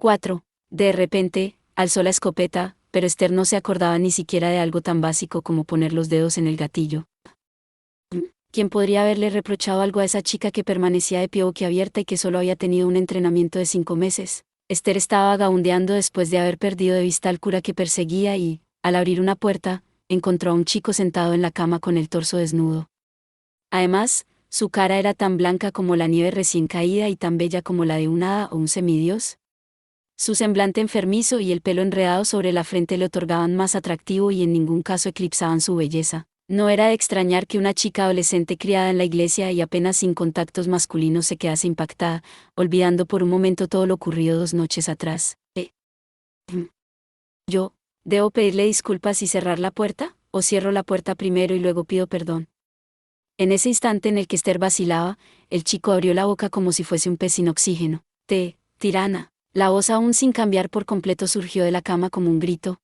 4. De repente, alzó la escopeta, pero Esther no se acordaba ni siquiera de algo tan básico como poner los dedos en el gatillo. ¿Quién podría haberle reprochado algo a esa chica que permanecía de pie boquiabierta y que solo había tenido un entrenamiento de 5 meses? Esther estaba vagabundeando después de haber perdido de vista al cura que perseguía y, al abrir una puerta, encontró a un chico sentado en la cama con el torso desnudo. Además, su cara era tan blanca como la nieve recién caída y tan bella como la de un hada o un semidios. Su semblante enfermizo y el pelo enredado sobre la frente le otorgaban más atractivo y en ningún caso eclipsaban su belleza. No era de extrañar que una chica adolescente criada en la iglesia y apenas sin contactos masculinos se quedase impactada, olvidando por un momento todo lo ocurrido 2 noches atrás. Yo, ¿debo pedirle disculpas y cerrar la puerta? ¿O cierro la puerta primero y luego pido perdón? En ese instante en el que Esther vacilaba, el chico abrió la boca como si fuese un pez sin oxígeno. Tirana. La voz aún sin cambiar por completo surgió de la cama como un grito.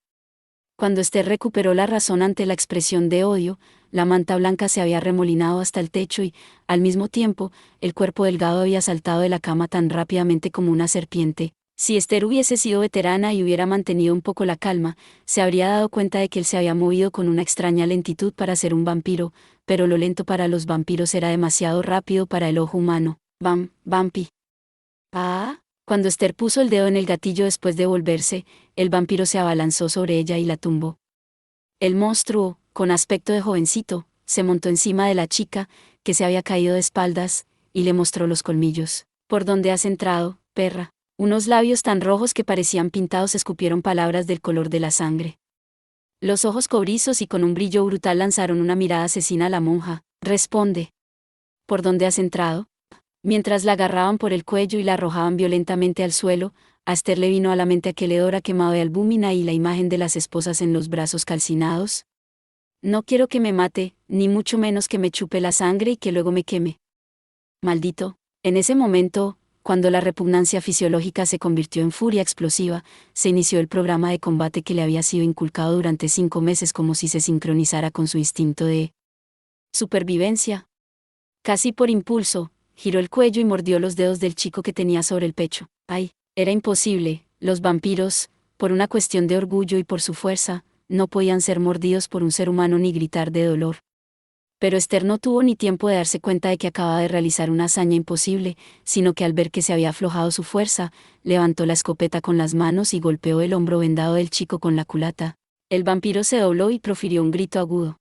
Cuando Esther recuperó la razón ante la expresión de odio, la manta blanca se había remolinado hasta el techo y, al mismo tiempo, el cuerpo delgado había saltado de la cama tan rápidamente como una serpiente. Si Esther hubiese sido veterana y hubiera mantenido un poco la calma, se habría dado cuenta de que él se había movido con una extraña lentitud para ser un vampiro, pero lo lento para los vampiros era demasiado rápido para el ojo humano. Vampi. Ah. Cuando Esther puso el dedo en el gatillo después de volverse, el vampiro se abalanzó sobre ella y la tumbó. El monstruo, con aspecto de jovencito, se montó encima de la chica, que se había caído de espaldas, y le mostró los colmillos. ¿Por dónde has entrado, perra? Unos labios tan rojos que parecían pintados escupieron palabras del color de la sangre. Los ojos cobrizos y con un brillo brutal lanzaron una mirada asesina a la monja. Responde. ¿Por dónde has entrado? Mientras la agarraban por el cuello y la arrojaban violentamente al suelo, a Esther le vino a la mente aquel hedor a quemado de albúmina y la imagen de las esposas en los brazos calcinados. No quiero que me mate, ni mucho menos que me chupe la sangre y que luego me queme. Maldito. En ese momento, cuando la repugnancia fisiológica se convirtió en furia explosiva, se inició el programa de combate que le había sido inculcado durante 5 meses como si se sincronizara con su instinto de supervivencia. Casi por impulso, giró el cuello y mordió los dedos del chico que tenía sobre el pecho. ¡Ay! Era imposible. Los vampiros, por una cuestión de orgullo y por su fuerza, no podían ser mordidos por un ser humano ni gritar de dolor. Pero Esther no tuvo ni tiempo de darse cuenta de que acababa de realizar una hazaña imposible, sino que al ver que se había aflojado su fuerza, levantó la escopeta con las manos y golpeó el hombro vendado del chico con la culata. El vampiro se dobló y profirió un grito agudo.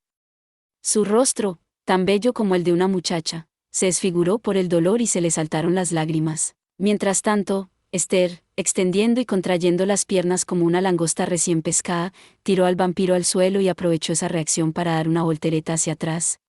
Su rostro, tan bello como el de una muchacha, se desfiguró por el dolor y se le saltaron las lágrimas. Mientras tanto, Esther, extendiendo y contrayendo las piernas como una langosta recién pescada, tiró al vampiro al suelo y aprovechó esa reacción para dar una voltereta hacia atrás.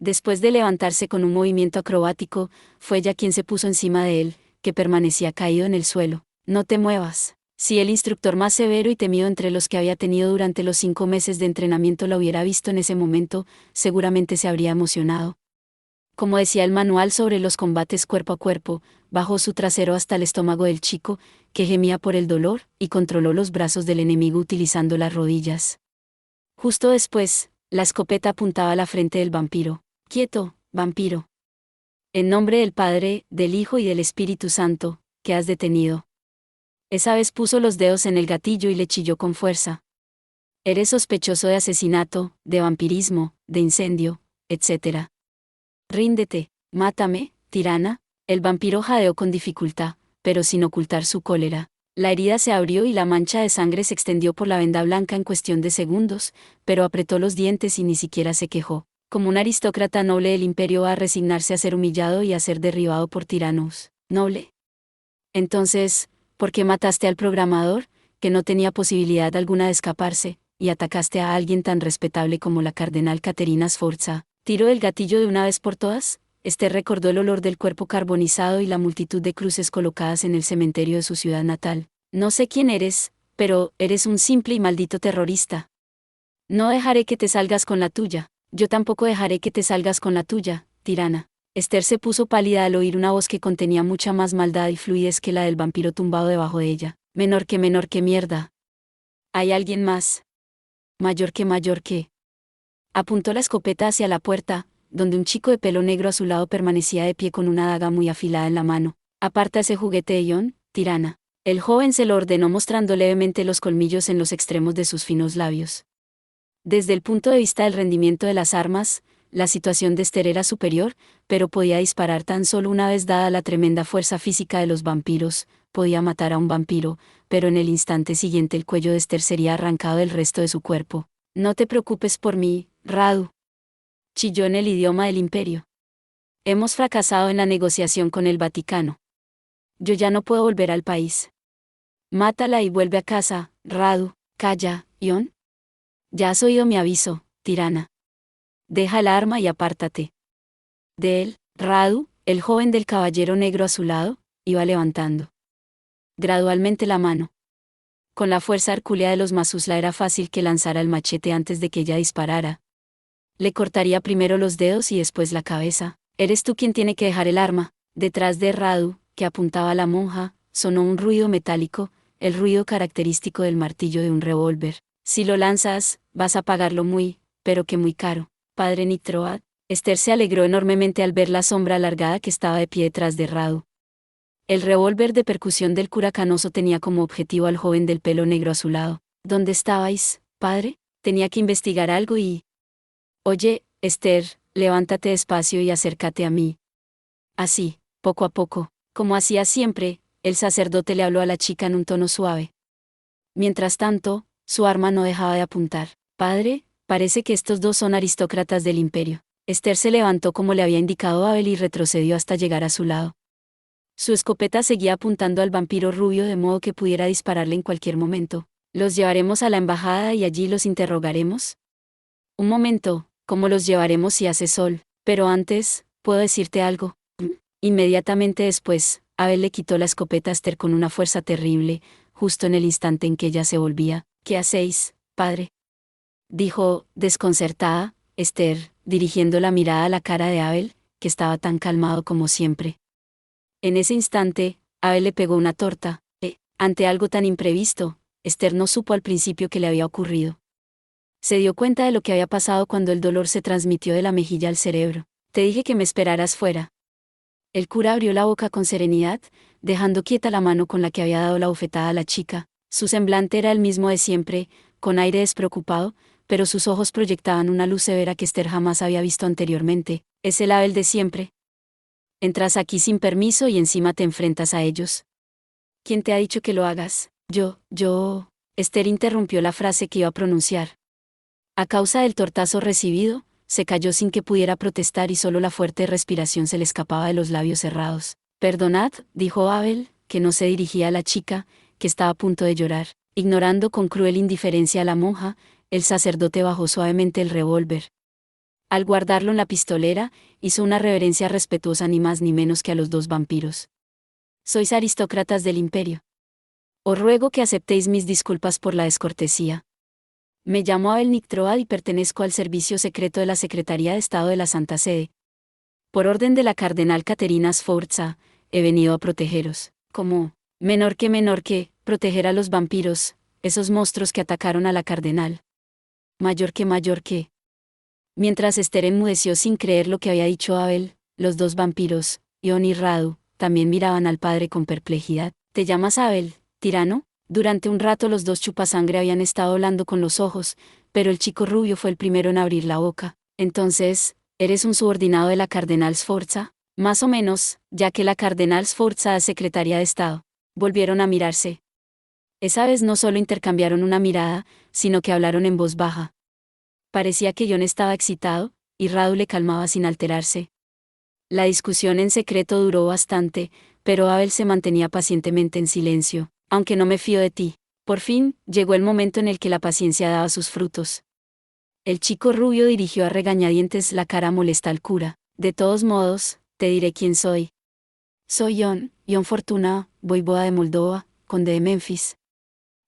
Después de levantarse con un movimiento acrobático, fue ella quien se puso encima de él, que permanecía caído en el suelo. No te muevas. Si el instructor más severo y temido entre los que había tenido durante los 5 meses de entrenamiento la hubiera visto en ese momento, seguramente se habría emocionado. Como decía el manual sobre los combates cuerpo a cuerpo, bajó su trasero hasta el estómago del chico, que gemía por el dolor, y controló los brazos del enemigo utilizando las rodillas. Justo después, la escopeta apuntaba a la frente del vampiro. Quieto, vampiro. En nombre del Padre, del Hijo y del Espíritu Santo, que has detenido. Esa vez puso los dedos en el gatillo y le chilló con fuerza. Eres sospechoso de asesinato, de vampirismo, de incendio, etc. Ríndete, mátame, tirana. El vampiro jadeó con dificultad, pero sin ocultar su cólera. La herida se abrió y la mancha de sangre se extendió por la venda blanca en cuestión de segundos, pero apretó los dientes y ni siquiera se quejó. Como un aristócrata noble del imperio va a resignarse a ser humillado y a ser derribado por tiranos. ¿Noble? Entonces, ¿por qué mataste al programador, que no tenía posibilidad alguna de escaparse, y atacaste a alguien tan respetable como la cardenal Caterina Sforza? ¿Tiró el gatillo de una vez por todas? Esther recordó el olor del cuerpo carbonizado y la multitud de cruces colocadas en el cementerio de su ciudad natal. No sé quién eres, pero eres un simple y maldito terrorista. No dejaré que te salgas con la tuya. Yo tampoco dejaré que te salgas con la tuya, tirana. Esther se puso pálida al oír una voz que contenía mucha más maldad y fluidez que la del vampiro tumbado debajo de ella. Menor que mierda. ¿Hay alguien más? Mayor que. Apuntó la escopeta hacia la puerta, donde un chico de pelo negro a su lado permanecía de pie con una daga muy afilada en la mano. Aparta ese juguete de John, tirana. El joven se lo ordenó mostrando levemente los colmillos en los extremos de sus finos labios. Desde el punto de vista del rendimiento de las armas, la situación de Esther era superior, pero podía disparar tan solo una vez dada la tremenda fuerza física de los vampiros, podía matar a un vampiro, pero en el instante siguiente el cuello de Esther sería arrancado del resto de su cuerpo. No te preocupes por mí, Radu. Chilló en el idioma del imperio. Hemos fracasado en la negociación con el Vaticano. Yo ya no puedo volver al país. Mátala y vuelve a casa, Radu. Calla, Ion. Ya has oído mi aviso, tirana. Deja el arma y apártate. De él, Radu, el joven del caballero negro a su lado, iba levantando gradualmente la mano. Con la fuerza hercúlea de los Masusla era fácil que lanzara el machete antes de que ella disparara. Le cortaría primero los dedos y después la cabeza. Eres tú quien tiene que dejar el arma. Detrás de Radu, que apuntaba a la monja, sonó un ruido metálico, el ruido característico del martillo de un revólver. Si lo lanzas, vas a pagarlo muy, pero que muy caro. Padre Nitroad. Esther se alegró enormemente al ver la sombra alargada que estaba de pie detrás de Radu. El revólver de percusión del cura canoso tenía como objetivo al joven del pelo negro a su lado. ¿Dónde estabais, padre? Tenía que investigar algo y... Oye, Esther, levántate despacio y acércate a mí. Así, poco a poco, como hacía siempre, el sacerdote le habló a la chica en un tono suave. Mientras tanto, su arma no dejaba de apuntar. Padre, parece que estos dos son aristócratas del imperio. Esther se levantó como le había indicado Abel y retrocedió hasta llegar a su lado. Su escopeta seguía apuntando al vampiro rubio de modo que pudiera dispararle en cualquier momento. ¿Los llevaremos a la embajada y allí los interrogaremos? Un momento, ¿cómo los llevaremos si hace sol? Pero antes, ¿puedo decirte algo? Inmediatamente después, Abel le quitó la escopeta a Esther con una fuerza terrible, justo en el instante en que ella se volvía. ¿Qué hacéis, padre? Dijo, desconcertada, Esther, dirigiendo la mirada a la cara de Abel, que estaba tan calmado como siempre. En ese instante, Abel le pegó una torta. Ante algo tan imprevisto, Esther no supo al principio qué le había ocurrido. Se dio cuenta de lo que había pasado cuando el dolor se transmitió de la mejilla al cerebro. Te dije que me esperaras fuera. El cura abrió la boca con serenidad, dejando quieta la mano con la que había dado la bofetada a la chica. Su semblante era el mismo de siempre, con aire despreocupado, pero sus ojos proyectaban una luz severa que Esther jamás había visto anteriormente. Es el Abel de siempre. Entras aquí sin permiso y encima te enfrentas a ellos. ¿Quién te ha dicho que lo hagas? Yo... Esther interrumpió la frase que iba a pronunciar. A causa del tortazo recibido, se cayó sin que pudiera protestar y solo la fuerte respiración se le escapaba de los labios cerrados. Perdonad, dijo Abel, que no se dirigía a la chica, que estaba a punto de llorar. Ignorando con cruel indiferencia a la monja, el sacerdote bajó suavemente el revólver. Al guardarlo en la pistolera, hizo una reverencia respetuosa ni más ni menos que a los dos vampiros. Sois aristócratas del imperio. Os ruego que aceptéis mis disculpas por la descortesía. Me llamo Abel Nictroad y pertenezco al servicio secreto de la Secretaría de Estado de la Santa Sede. Por orden de la cardenal Caterina Sforza, he venido a protegeros. ¿Cómo? Menor que, proteger a los vampiros, esos monstruos que atacaron a la cardenal. Mayor que. Mientras Esther enmudeció sin creer lo que había dicho Abel, los dos vampiros, Ion y Radu, también miraban al padre con perplejidad. ¿Te llamas Abel, tirano? Durante un rato los dos chupasangre habían estado hablando con los ojos, pero el chico rubio fue el primero en abrir la boca. Entonces, ¿eres un subordinado de la cardenal Sforza? Más o menos, ya que la cardenal Sforza es secretaria de Estado. Volvieron a mirarse. Esa vez no solo intercambiaron una mirada, sino que hablaron en voz baja. Parecía que Ion estaba excitado, y Radu le calmaba sin alterarse. La discusión en secreto duró bastante, pero Abel se mantenía pacientemente en silencio. Aunque no me fío de ti. Por fin, llegó el momento en el que la paciencia daba sus frutos. El chico rubio dirigió a regañadientes la cara molesta al cura. De todos modos, te diré quién soy. Soy Ion Fortuna, voivoda de Moldova, conde de Memphis.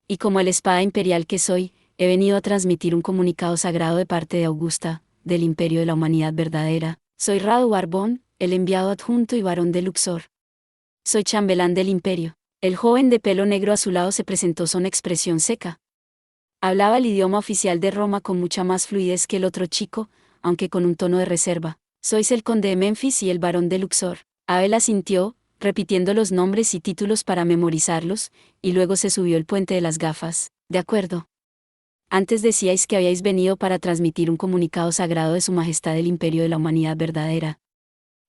Y como el espada imperial que soy, he venido a transmitir un comunicado sagrado de parte de Augusta, del imperio de la humanidad verdadera. Soy Radu Barbón, el enviado adjunto y varón de Luxor. Soy chambelán del imperio. El joven de pelo negro a su lado se presentó con expresión seca. Hablaba el idioma oficial de Roma con mucha más fluidez que el otro chico, aunque con un tono de reserva. Sois el conde de Memphis y el varón de Luxor. Abel asintió, repitiendo los nombres y títulos para memorizarlos, y luego se subió el puente de las gafas. De acuerdo. Antes decíais que habíais venido para transmitir un comunicado sagrado de Su Majestad del Imperio de la Humanidad verdadera.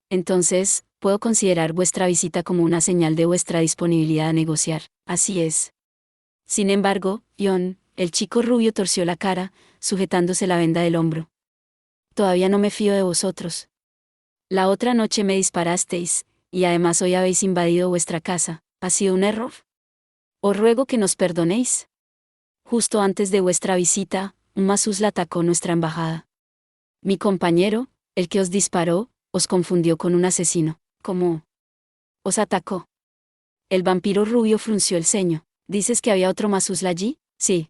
Entonces, puedo considerar vuestra visita como una señal de vuestra disponibilidad a negociar. Así es. Sin embargo, Ion, el chico rubio torció la cara, sujetándose la venda del hombro. Todavía no me fío de vosotros. La otra noche me disparasteis, y además hoy habéis invadido vuestra casa. ¿Ha sido un error? Os ruego que nos perdonéis. Justo antes de vuestra visita, un Mazuzla atacó nuestra embajada. Mi compañero, el que os disparó, os confundió con un asesino. ¿Cómo? ¿Os atacó? El vampiro rubio frunció el ceño. ¿Dices que había otro Mazuzla allí? Sí.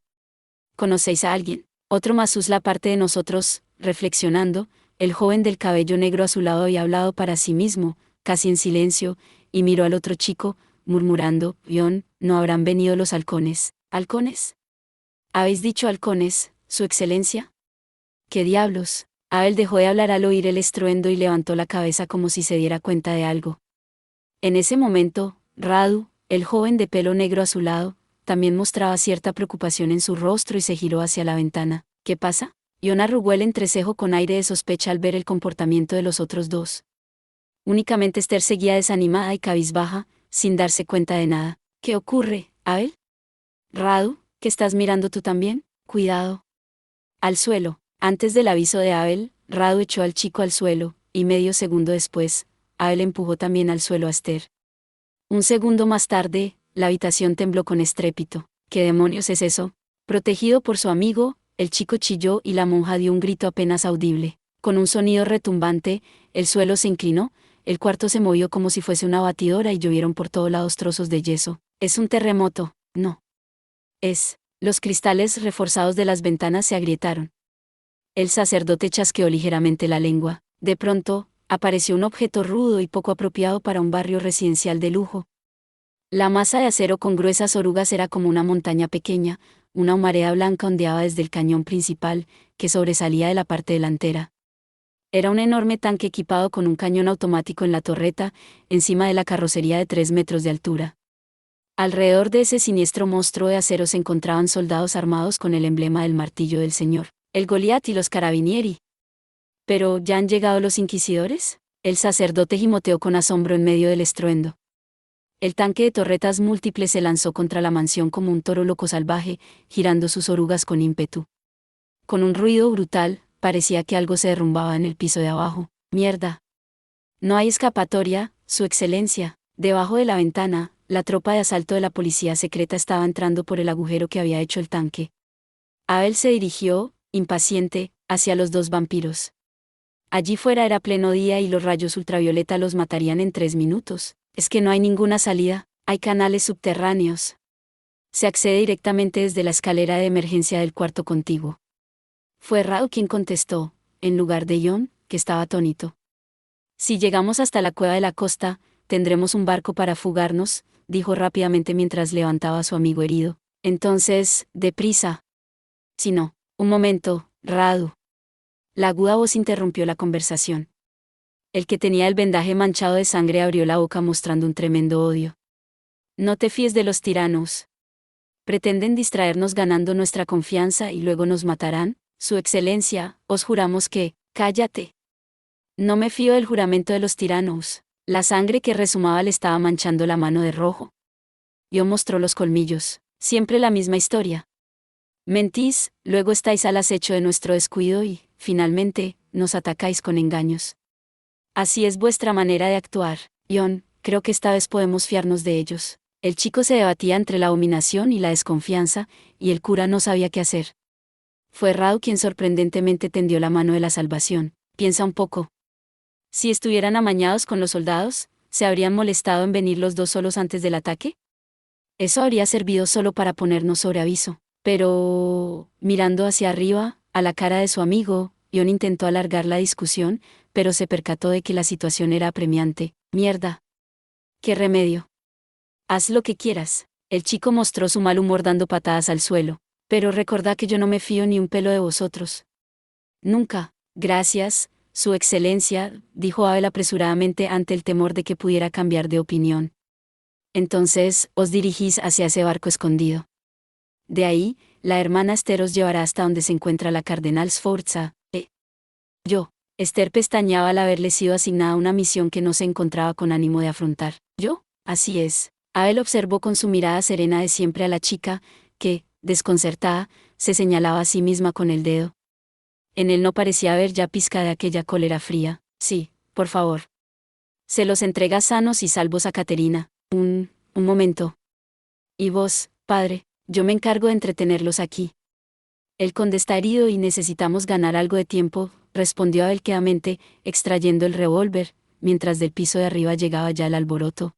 ¿Conocéis a alguien? Otro Mazuzla aparte de nosotros. Reflexionando, el joven del cabello negro a su lado había hablado para sí mismo, casi en silencio, y miró al otro chico, murmurando: Ion, ¿no habrán venido los halcones? ¿Halcones? ¿Habéis dicho halcones, Su Excelencia? ¿Qué diablos? Abel dejó de hablar al oír el estruendo y levantó la cabeza como si se diera cuenta de algo. En ese momento, Radu, el joven de pelo negro a su lado, también mostraba cierta preocupación en su rostro y se giró hacia la ventana. ¿Qué pasa? Ion arrugó el entrecejo con aire de sospecha al ver el comportamiento de los otros dos. Únicamente Esther seguía desanimada y cabizbaja, sin darse cuenta de nada. ¿Qué ocurre, Abel? Radu, ¿qué estás mirando tú también? Cuidado. Al suelo. Antes del aviso de Abel, Radu echó al chico al suelo, y medio segundo después, Abel empujó también al suelo a Esther. Un segundo más tarde, la habitación tembló con estrépito. ¿Qué demonios es eso? Protegido por su amigo, el chico chilló y la monja dio un grito apenas audible. Con un sonido retumbante, el suelo se inclinó, el cuarto se movió como si fuese una batidora y llovieron por todos lados trozos de yeso. ¿Es un terremoto? No. Los cristales reforzados de las ventanas se agrietaron. El sacerdote chasqueó ligeramente la lengua. De pronto, apareció un objeto rudo y poco apropiado para un barrio residencial de lujo. La masa de acero con gruesas orugas era como una montaña pequeña, una humareda blanca ondeaba desde el cañón principal, que sobresalía de la parte delantera. Era un enorme tanque equipado con un cañón automático en la torreta, encima de la carrocería de 3 metros de altura. Alrededor de ese siniestro monstruo de acero se encontraban soldados armados con el emblema del martillo del Señor, el Goliat y los carabinieri. ¿Pero ya han llegado los inquisidores? El sacerdote gimoteó con asombro en medio del estruendo. El tanque de torretas múltiples se lanzó contra la mansión como un toro loco salvaje, girando sus orugas con ímpetu. Con un ruido brutal, parecía que algo se derrumbaba en el piso de abajo. ¡Mierda! No hay escapatoria, Su Excelencia. Debajo de la ventana, la tropa de asalto de la policía secreta estaba entrando por el agujero que había hecho el tanque. Abel se dirigió, impaciente, hacia los dos vampiros. Allí fuera era pleno día y los rayos ultravioleta los matarían en 3 minutos. Es que no hay ninguna salida, hay canales subterráneos. Se accede directamente desde la escalera de emergencia del cuarto contiguo. Fue Rao quien contestó, en lugar de Ion, que estaba atónito. Si llegamos hasta la cueva de la costa, tendremos un barco para fugarnos, dijo rápidamente mientras levantaba a su amigo herido. Entonces, deprisa. Si no, un momento, Radu. La aguda voz interrumpió la conversación. El que tenía el vendaje manchado de sangre abrió la boca mostrando un tremendo odio. No te fíes de los tiranos. Pretenden distraernos ganando nuestra confianza y luego nos matarán. Su Excelencia, os juramos que... Cállate. No me fío del juramento de los tiranos. La sangre que resumaba le estaba manchando la mano de rojo. Yo mostró los colmillos. Siempre la misma historia. Mentís, luego estáis al acecho de nuestro descuido y, finalmente, nos atacáis con engaños. Así es vuestra manera de actuar, Ion, creo que esta vez podemos fiarnos de ellos. El chico se debatía entre la abominación y la desconfianza, y el cura no sabía qué hacer. Fue Rao quien sorprendentemente tendió la mano de la salvación. Piensa un poco. Si estuvieran amañados con los soldados, ¿se habrían molestado en venir los dos solos antes del ataque? Eso habría servido solo para ponernos sobre aviso. Pero, mirando hacia arriba, a la cara de su amigo, Ion intentó alargar la discusión, pero se percató de que la situación era apremiante. Mierda. ¿Qué remedio? Haz lo que quieras. El chico mostró su mal humor dando patadas al suelo. Pero recordá que yo no me fío ni un pelo de vosotros. Nunca. Gracias, Su Excelencia, dijo Abel apresuradamente ante el temor de que pudiera cambiar de opinión. Entonces, os dirigís hacia ese barco escondido. De ahí, la hermana Esther os llevará hasta donde se encuentra la Cardenal Sforza. Yo. Esther pestañeaba al haberle sido asignada una misión que no se encontraba con ánimo de afrontar. ¿Yo? Así es. Abel observó con su mirada serena de siempre a la chica, que, desconcertada, se señalaba a sí misma con el dedo. En él no parecía haber ya pizca de aquella cólera fría. Sí, por favor. Se los entrega sanos y salvos a Caterina. Un momento. Y vos, padre, yo me encargo de entretenerlos aquí. El conde está herido y necesitamos ganar algo de tiempo, respondió Abel quedamente, extrayendo el revólver, mientras del piso de arriba llegaba ya el alboroto.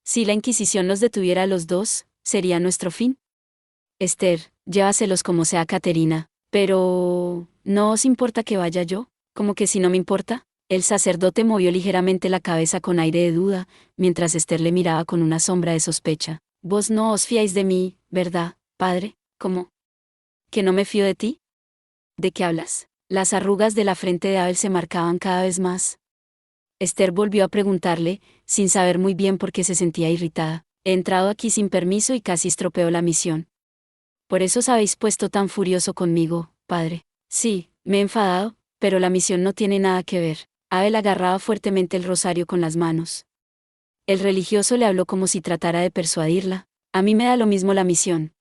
Si la Inquisición los detuviera a los dos, ¿sería nuestro fin? Esther, llévaselos como sea Caterina. Pero, ¿no os importa que vaya yo? ¿Cómo que si no me importa? El sacerdote movió ligeramente la cabeza con aire de duda, mientras Esther le miraba con una sombra de sospecha. Vos no os fiáis de mí, ¿verdad, padre? ¿Cómo? ¿Que no me fío de ti? ¿De qué hablas? Las arrugas de la frente de Abel se marcaban cada vez más. Esther volvió a preguntarle, sin saber muy bien por qué se sentía irritada. He entrado aquí sin permiso y casi estropeo la misión. Por eso os habéis puesto tan furioso conmigo, padre. Sí, me he enfadado, pero la misión no tiene nada que ver. Abel agarraba fuertemente el rosario con las manos. El religioso le habló como si tratara de persuadirla. A mí me da lo mismo la misión.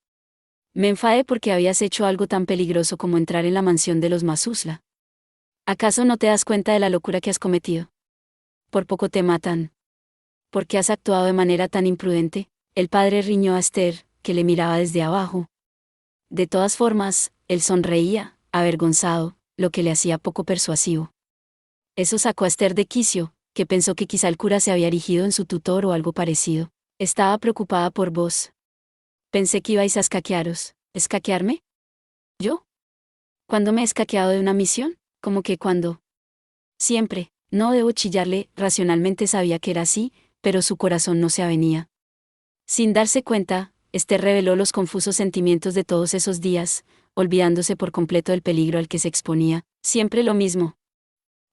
Me enfadé porque habías hecho algo tan peligroso como entrar en la mansión de los Masusla. ¿Acaso no te das cuenta de la locura que has cometido? Por poco te matan. ¿Por qué has actuado de manera tan imprudente? El padre riñó a Esther, que le miraba desde abajo. De todas formas, él sonreía, avergonzado, lo que le hacía poco persuasivo. Eso sacó a Esther de quicio, que pensó que quizá el cura se había erigido en su tutor o algo parecido. Estaba preocupada por vos. Pensé que ibais a escaquearos. ¿Escaquearme? ¿Yo? ¿Cuándo me he escaqueado de una misión? ¿Cómo que cuándo? Siempre. No debo chillarle, racionalmente sabía que era así, pero su corazón no se avenía. Sin darse cuenta, Esther reveló los confusos sentimientos de todos esos días, olvidándose por completo del peligro al que se exponía. Siempre lo mismo.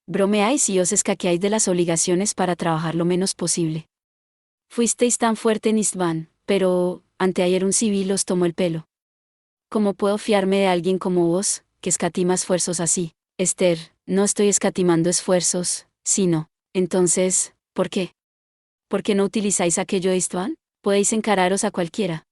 Bromeáis y os escaqueáis de las obligaciones para trabajar lo menos posible. Fuisteis tan fuerte en Istvan, pero, anteayer un civil os tomó el pelo. ¿Cómo puedo fiarme de alguien como vos, que escatima esfuerzos así? Esther, no estoy escatimando esfuerzos, sino, entonces, ¿por qué? ¿Por qué no utilizáis aquello de Istvan? Podéis encararos a cualquiera.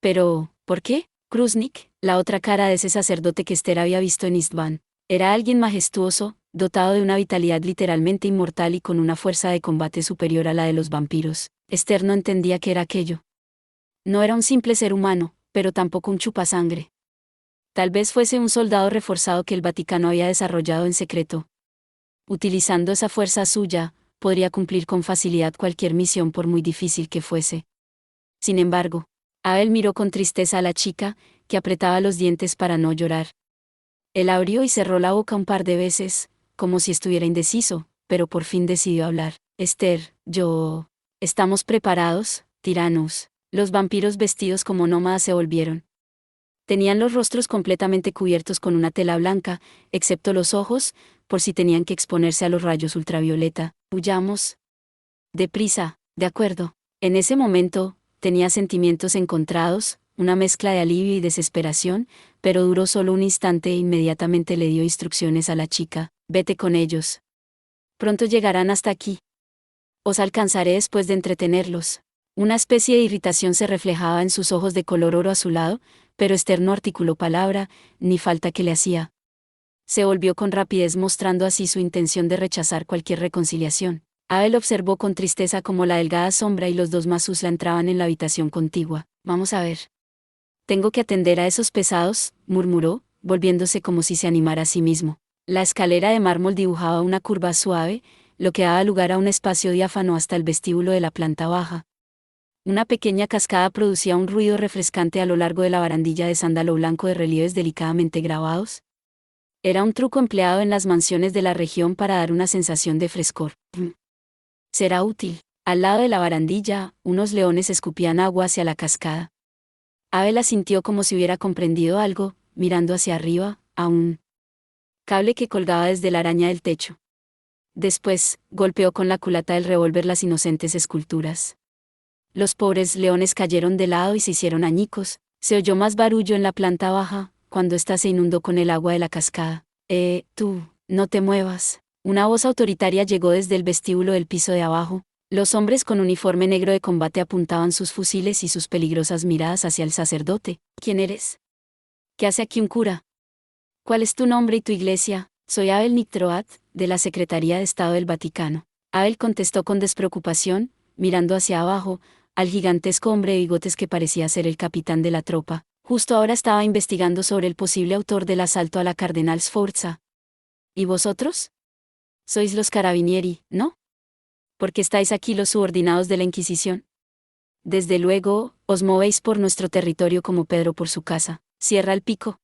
Pero, ¿por qué? Kruznik, la otra cara de ese sacerdote que Esther había visto en Istvan, era alguien majestuoso, dotado de una vitalidad literalmente inmortal y con una fuerza de combate superior a la de los vampiros. Esther no entendía qué era aquello. No era un simple ser humano, pero tampoco un chupasangre. Tal vez fuese un soldado reforzado que el Vaticano había desarrollado en secreto. Utilizando esa fuerza suya, podría cumplir con facilidad cualquier misión por muy difícil que fuese. Sin embargo, Abel miró con tristeza a la chica, que apretaba los dientes para no llorar. Él abrió y cerró la boca un par de veces, como si estuviera indeciso, pero por fin decidió hablar. Esther, ¿estamos preparados, tiranos? Los vampiros vestidos como nómadas se volvieron. Tenían los rostros completamente cubiertos con una tela blanca, excepto los ojos, por si tenían que exponerse a los rayos ultravioleta. Huyamos. Deprisa, de acuerdo. En ese momento, tenía sentimientos encontrados, una mezcla de alivio y desesperación, pero duró solo un instante e inmediatamente le dio instrucciones a la chica. Vete con ellos. Pronto llegarán hasta aquí. Os alcanzaré después de entretenerlos. Una especie de irritación se reflejaba en sus ojos de color oro azulado, pero Esther no articuló palabra, ni falta que le hacía. Se volvió con rapidez mostrando así su intención de rechazar cualquier reconciliación. Abel observó con tristeza cómo la delgada sombra y los dos Masusla entraban en la habitación contigua. Vamos a ver. Tengo que atender a esos pesados, murmuró, volviéndose como si se animara a sí mismo. La escalera de mármol dibujaba una curva suave, lo que daba lugar a un espacio diáfano hasta el vestíbulo de la planta baja. Una pequeña cascada producía un ruido refrescante a lo largo de la barandilla de sándalo blanco de relieves delicadamente grabados. Era un truco empleado en las mansiones de la región para dar una sensación de frescor. Será útil. Al lado de la barandilla, unos leones escupían agua hacia la cascada. Abel asintió como si hubiera comprendido algo, mirando hacia arriba, aún. cable que colgaba desde la araña del techo. Después, golpeó con la culata del revólver las inocentes esculturas. Los pobres leones cayeron de lado y se hicieron añicos. Se oyó más barullo en la planta baja, cuando ésta se inundó con el agua de la cascada. Tú, no te muevas. Una voz autoritaria llegó desde el vestíbulo del piso de abajo. Los hombres con uniforme negro de combate apuntaban sus fusiles y sus peligrosas miradas hacia el sacerdote. ¿Quién eres? ¿Qué hace aquí un cura? ¿Cuál es tu nombre y tu iglesia? Soy Abel Nictroat, de la Secretaría de Estado del Vaticano. Abel contestó con despreocupación, mirando hacia abajo, al gigantesco hombre de bigotes que parecía ser el capitán de la tropa. Justo ahora estaba investigando sobre el posible autor del asalto a la Cardenal Sforza. ¿Y vosotros? Sois los carabinieri, ¿no? ¿Por qué estáis aquí los subordinados de la Inquisición? Desde luego, os movéis por nuestro territorio como Pedro por su casa. Cierra el pico.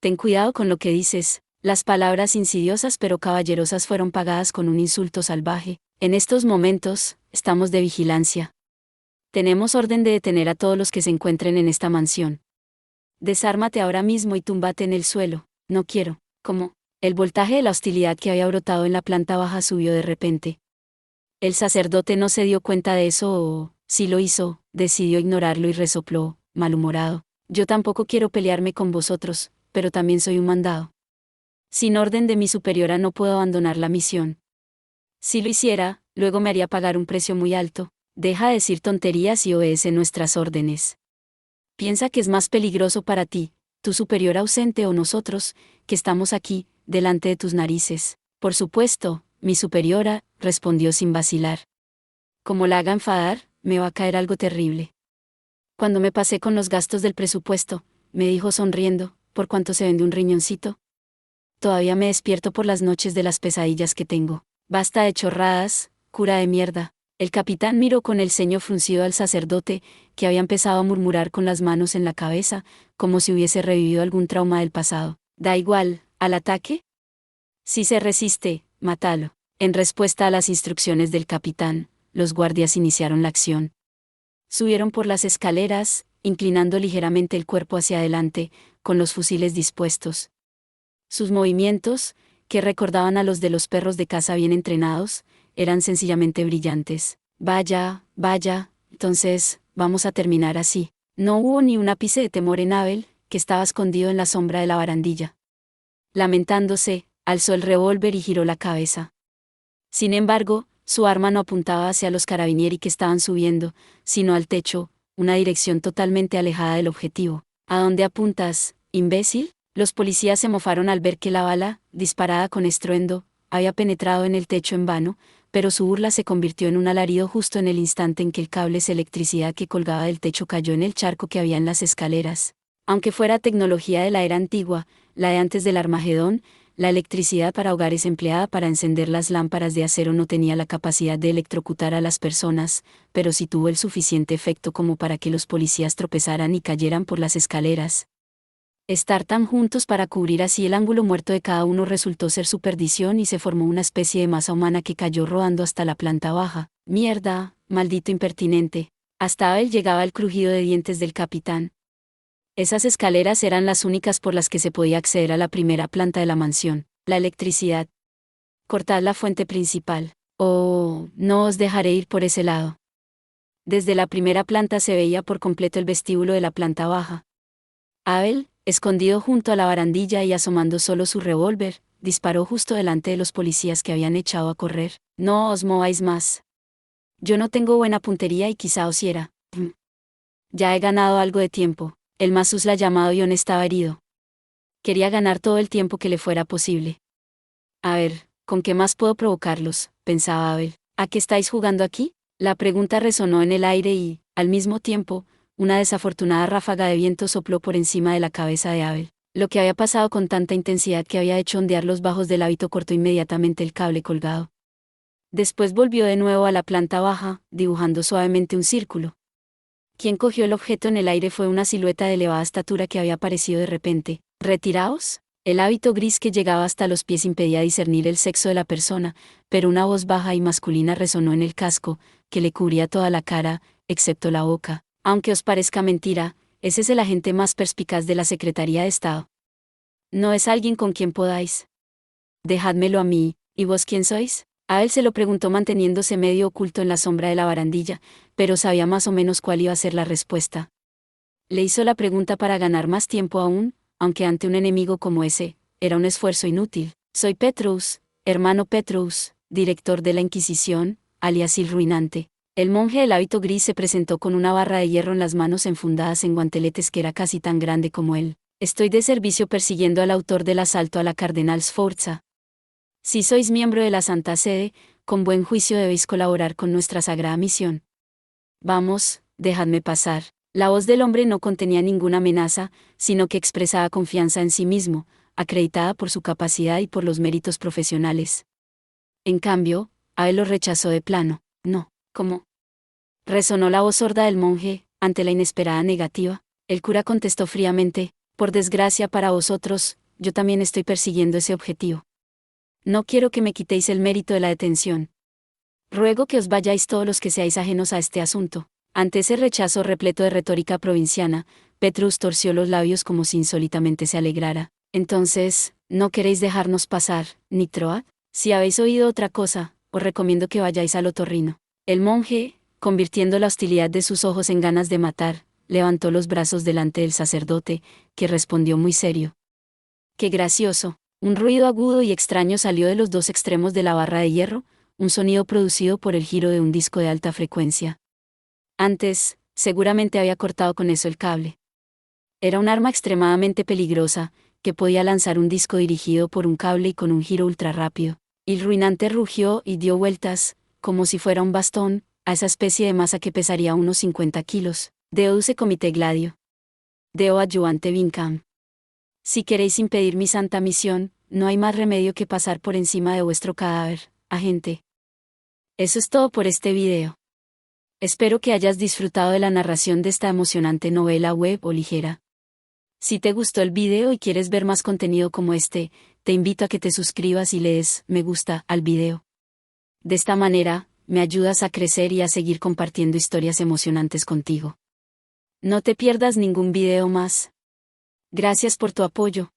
Ten cuidado con lo que dices. Las palabras insidiosas pero caballerosas fueron pagadas con un insulto salvaje. En estos momentos, estamos de vigilancia. Tenemos orden de detener a todos los que se encuentren en esta mansión. Desármate ahora mismo y túmbate en el suelo. No quiero. ¿Cómo? El voltaje de la hostilidad que había brotado en la planta baja subió de repente. El sacerdote no se dio cuenta de eso o, si lo hizo, decidió ignorarlo y resopló, malhumorado. Yo tampoco quiero pelearme con vosotros, pero también soy un mandado. Sin orden de mi superiora no puedo abandonar la misión. Si lo hiciera, luego me haría pagar un precio muy alto. Deja de decir tonterías y obedece nuestras órdenes. Piensa que es más peligroso para ti, tu superior ausente o nosotros, que estamos aquí, delante de tus narices. Por supuesto, mi superiora, respondió sin vacilar. Como la haga enfadar, me va a caer algo terrible. Cuando me pasé con los gastos del presupuesto, me dijo sonriendo, ¿por cuánto se vende un riñoncito? Todavía me despierto por las noches de las pesadillas que tengo. Basta de chorradas, cura de mierda. El capitán miró con el ceño fruncido al sacerdote, que había empezado a murmurar con las manos en la cabeza, como si hubiese revivido algún trauma del pasado. Da igual, ¿al ataque? Si se resiste, mátalo. En respuesta a las instrucciones del capitán, los guardias iniciaron la acción. Subieron por las escaleras, inclinando ligeramente el cuerpo hacia adelante, con los fusiles dispuestos. Sus movimientos, que recordaban a los de los perros de caza bien entrenados, eran sencillamente brillantes. Vaya, entonces, vamos a terminar así. No hubo ni un ápice de temor en Abel, que estaba escondido en la sombra de la barandilla. Lamentándose, alzó el revólver y giró la cabeza. Sin embargo, su arma no apuntaba hacia los carabinieri que estaban subiendo, sino al techo, una dirección totalmente alejada del objetivo. ¿A dónde apuntas, imbécil? Los policías se mofaron al ver que la bala, disparada con estruendo, había penetrado en el techo en vano, pero su burla se convirtió en un alarido justo en el instante en que el cable de electricidad que colgaba del techo cayó en el charco que había en las escaleras. Aunque fuera tecnología de la era antigua, la de antes del Armagedón, la electricidad para hogares empleada para encender las lámparas de acero no tenía la capacidad de electrocutar a las personas, pero sí tuvo el suficiente efecto como para que los policías tropezaran y cayeran por las escaleras. Estar tan juntos para cubrir así el ángulo muerto de cada uno resultó ser su perdición y se formó una especie de masa humana que cayó rodando hasta la planta baja. Mierda, maldito impertinente. Hasta Abel llegaba el crujido de dientes del capitán. Esas escaleras eran las únicas por las que se podía acceder a la primera planta de la mansión. La electricidad. Cortad la fuente principal. Oh, no os dejaré ir por ese lado. Desde la primera planta se veía por completo el vestíbulo de la planta baja. Abel, escondido junto a la barandilla y asomando solo su revólver, disparó justo delante de los policías que habían echado a correr. No os mováis más. Yo no tengo buena puntería y quizá os hiera. Ya he ganado algo de tiempo. El Mazuzla llamado Ion estaba herido. Quería ganar todo el tiempo que le fuera posible. A ver, ¿con qué más puedo provocarlos?, pensaba Abel. ¿A qué estáis jugando aquí? La pregunta resonó en el aire y, al mismo tiempo, una desafortunada ráfaga de viento sopló por encima de la cabeza de Abel. Lo que había pasado con tanta intensidad que había hecho ondear los bajos del hábito cortó inmediatamente el cable colgado. Después volvió de nuevo a la planta baja, dibujando suavemente un círculo. Quien cogió el objeto en el aire fue una silueta de elevada estatura que había aparecido de repente. «¿Retiraos?». El hábito gris que llegaba hasta los pies impedía discernir el sexo de la persona, pero una voz baja y masculina resonó en el casco, que le cubría toda la cara, excepto la boca. «Aunque os parezca mentira, ese es el agente más perspicaz de la Secretaría de Estado. No es alguien con quien podáis Dejádmelo a mí, ¿y vos quién sois? A él se lo preguntó manteniéndose medio oculto en la sombra de la barandilla, pero sabía más o menos cuál iba a ser la respuesta. Le hizo la pregunta para ganar más tiempo aún, aunque ante un enemigo como ese, era un esfuerzo inútil. Soy Petrus, hermano Petrus, director de la Inquisición, alias el Ruinante. El monje del hábito gris se presentó con una barra de hierro en las manos enfundadas en guanteletes que era casi tan grande como él. Estoy de servicio persiguiendo al autor del asalto a la Cardenal Sforza. Si sois miembro de la Santa Sede, con buen juicio debéis colaborar con nuestra sagrada misión. Vamos, dejadme pasar. La voz del hombre no contenía ninguna amenaza, sino que expresaba confianza en sí mismo, acreditada por su capacidad y por los méritos profesionales. En cambio, Abel lo rechazó de plano. No, ¿cómo? Resonó la voz sorda del monje, ante la inesperada negativa. El cura contestó fríamente, por desgracia para vosotros, yo también estoy persiguiendo ese objetivo. No quiero que me quitéis el mérito de la detención. Ruego que os vayáis todos los que seáis ajenos a este asunto. Ante ese rechazo repleto de retórica provinciana, Petrus torció los labios como si insólitamente se alegrara. Entonces, ¿no queréis dejarnos pasar, Nitroad? Si habéis oído otra cosa, os recomiendo que vayáis al otorrino. El monje, convirtiendo la hostilidad de sus ojos en ganas de matar, levantó los brazos delante del sacerdote, que respondió muy serio. ¡Qué gracioso! Un ruido agudo y extraño salió de los dos extremos de la barra de hierro, un sonido producido por el giro de un disco de alta frecuencia. Antes, seguramente había cortado con eso el cable. Era un arma extremadamente peligrosa, que podía lanzar un disco dirigido por un cable y con un giro ultrarrápido. El Ruinante rugió y dio vueltas, como si fuera un bastón, a esa especie de masa que pesaría unos 50 kilos. Deduce Comité Gladio. Deo ayudante Vincam. Si queréis impedir mi santa misión, no hay más remedio que pasar por encima de vuestro cadáver, agente. Eso es todo por este video. Espero que hayas disfrutado de la narración de esta emocionante novela web o ligera. Si te gustó el video y quieres ver más contenido como este, te invito a que te suscribas y le des me gusta al video. De esta manera, me ayudas a crecer y a seguir compartiendo historias emocionantes contigo. No te pierdas ningún video más. Gracias por tu apoyo.